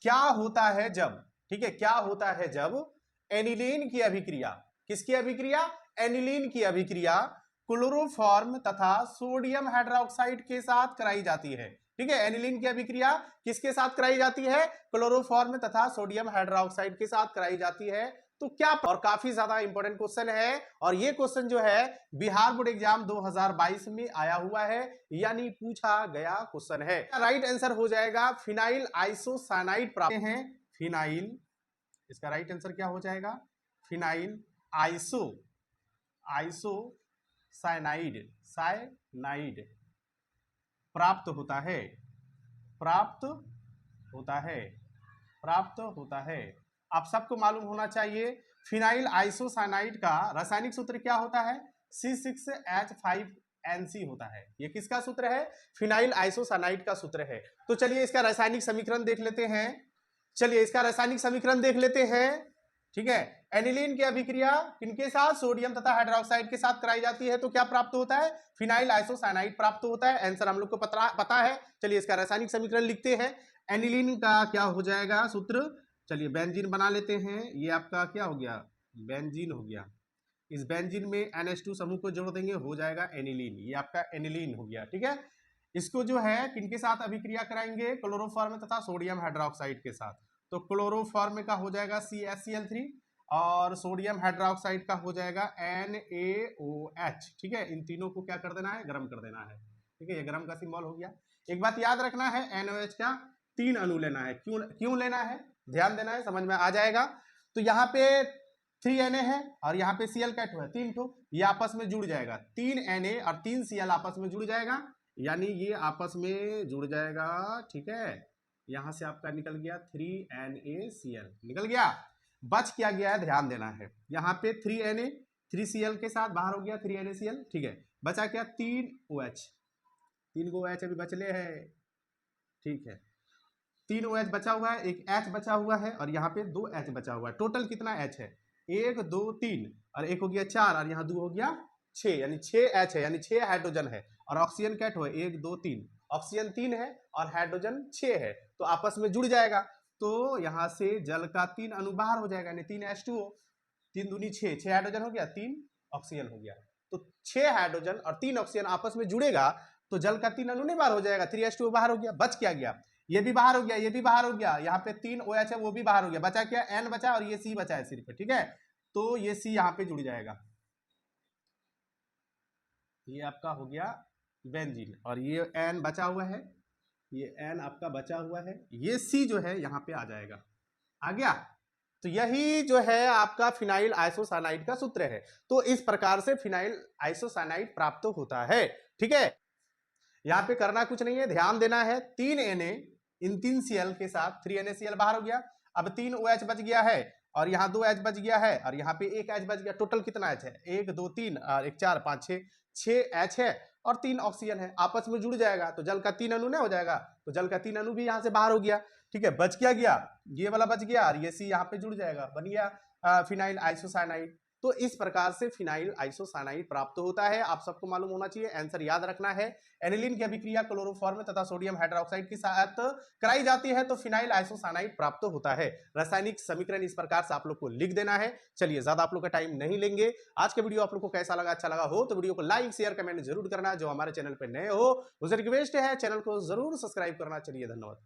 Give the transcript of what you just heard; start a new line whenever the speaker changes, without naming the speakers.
क्या होता है जब, ठीक है, क्या होता है जब एनिलीन की अभिक्रिया, किसकी अभिक्रिया, एनिलीन की अभिक्रिया क्लोरोफॉर्म तथा सोडियम हाइड्रोक्साइड के साथ कराई जाती है। ठीक है, एनिलीन की अभिक्रिया किसके साथ कराई जाती है, क्लोरोफॉर्म तथा सोडियम हाइड्रोक्साइड के साथ कराई जाती है। तो क्या, और काफी ज्यादा इंपॉर्टेंट क्वेश्चन है, और ये क्वेश्चन जो है बिहार बोर्ड एग्जाम 2022 में आया हुआ है, यानी पूछा गया क्वेश्चन है। राइट आंसर हो जाएगा फिनाइल आइसोसाइनाइड प्राप्त हैं, फिनाइल, इसका राइट आंसर क्या हो जाएगा, फिनाइल आइसोसाइनाइड, साइनाइड प्राप्त होता है, प्राप्त होता है, प्राप्त होता है। आप सबको मालूम होना चाहिए फिनाइल आइसोसाइनाइड का रासायनिक सूत्र क्या होता है, C6H5NC होता है। ये किसका सूत्र है, फिनाइल आइसोसाइनाइड का सूत्र है। तो चलिए इसका रासायनिक समीकरण देख लेते हैं, चलिए इसका रासायनिक समीकरण देख लेते हैं। ठीक है, एनिलीन की अभिक्रिया किनके साथ, सोडियम तथा हाइड्रोक्साइड के साथ कराई जाती है, तो क्या प्राप्त होता है, फिनाइल आइसोसाइनाइड प्राप्त होता है। आंसर हम लोग को पता है। चलिए इसका रासायनिक समीकरण लिखते हैं। एनिलीन का क्या हो जाएगा सूत्र, चलिए बेंजीन बना लेते हैं। ये आपका क्या हो गया, बेंजीन हो गया। इस बेंजीन में NH2 समूह को जोड़ देंगे, हो जाएगा एनिलीन। ये आपका एनिलीन हो गया। ठीक है, इसको जो है किनके साथ अभिक्रिया कराएंगे, क्लोरोफॉर्म तथा सोडियम हाइड्रोक्साइड के साथ। तो क्लोरोफॉर्म का हो जाएगा CaCl3 और सोडियम हाइड्रोक्साइड का हो जाएगा NaOH। ठीक है, इन तीनों को क्या कर देना है, गर्म कर देना है। ठीक है, ये गर्म का सिंबल हो गया। एक बात याद रखना है, NaOH का 3 अणु लेना है। क्यों लेना है, ध्यान देना है, समझ में आ जाएगा। तो यहाँ पे 3Na है और यहाँ पे Cl का 2 है, 3 ठो, ये आपस में जुड़ जाएगा। 3Na और 3Cl आपस में जुड़ जाएगा, यानी ये आपस में जुड़ जाएगा। ठीक है, यहां से आपका निकल गया 3NaCl निकल गया। बच क्या गया है, ध्यान देना है। यहाँ पे 3Na 3Cl के साथ बाहर हो गया 3NaCl। ठीक है, बचा क्या, 3OH, 3 गो OH अभी बचले है। ठीक है, 3 OH बचा हुआ है, एक H बचा हुआ है और यहाँ पे 2 H बचा हुआ है। टोटल कितना H है, 1 2 3 और एक हो गया 4 और यहाँ 2 हो गया 6, यानी 6 H है, यानी 6 हाइड्रोजन है। और ऑक्सीजन क्या है, 1 2 3, ऑक्सीजन 3 है और हाइड्रोजन 6 है, तो आपस में जुड़ जाएगा। तो यहाँ से जल का 3 अणु बाहर हो जाएगा, यानी 3H2O, 3 दूनी 6, 6 हाइड्रोजन हो गया, 3 ऑक्सीजन हो गया। तो 6 हाइड्रोजन और 3 ऑक्सीजन आपस में जुड़ेगा तो जल का 3 अणु नहीं बाहर हो जाएगा, 3H2O बाहर हो गया। बच क्या गया, ये भी बाहर हो गया, ये भी बाहर हो गया, यहाँ पे 3 OH है वो भी बाहर हो गया। बचा क्या, N बचा और ये C बचा है सिर्फ। ठीक है, तो ये C यहाँ पे जुड़ जाएगा, ये आपका हो गया बेंजीन और ये N बचा हुआ है, ये N आपका बचा हुआ है, ये C जो है यहाँ पे आ जाएगा। आ गया, तो यही जो है आपका फिनाइल आइसोसाइनाइड का सूत्र है। तो इस प्रकार से फिनाइल आइसोसाइनाइड प्राप्त होता है। ठीक है, यहां पे करना कुछ नहीं है, ध्यान देना है। 3Na इन 3Cl के साथ 3NaCl बाहर हो गया, अब 3 OH बच गया है और यहाँ 2 H बच गया है और यहाँ पे 1 H बच गया। टोटल कितना H है, 1 2 3 और 1 4 5 6, 6 H है और 3 ऑक्सीजन है, आपस में जुड़ जाएगा तो जल का 3 अणु नहीं हो जाएगा, तो जल का 3 अणु भी यहाँ से बाहर हो गया। ठीक है, बच क्या गया, ये वाला बच गया और ये C यहाँ पे जुड़ जाएगा, बन गया फिनाइल आइसोसाइनाइड। तो इस प्रकार से फिनाइल आइसोसाइनाइड प्राप्त होता है, आप सबको मालूम होना चाहिए। आंसर याद रखना है, एनिलीन की अभिक्रिया क्लोरोफॉर्म तथा सोडियम हाइड्रोक्साइड के साथ कराई जाती है तो फिनाइल आइसोसाइनाइड प्राप्त होता है। रासायनिक समीकरण इस प्रकार से आप लोग को लिख देना है। चलिए ज्यादा आप लोग का टाइम नहीं लेंगे। आज के वीडियो आप लोग को कैसा लगा, अच्छा लगा हो तो वीडियो को लाइक शेयर कमेंट जरूर करना। जो हमारे चैनल पर नए हो उसे रिक्वेस्ट है चैनल को जरूर सब्सक्राइब करना। चलिए धन्यवाद।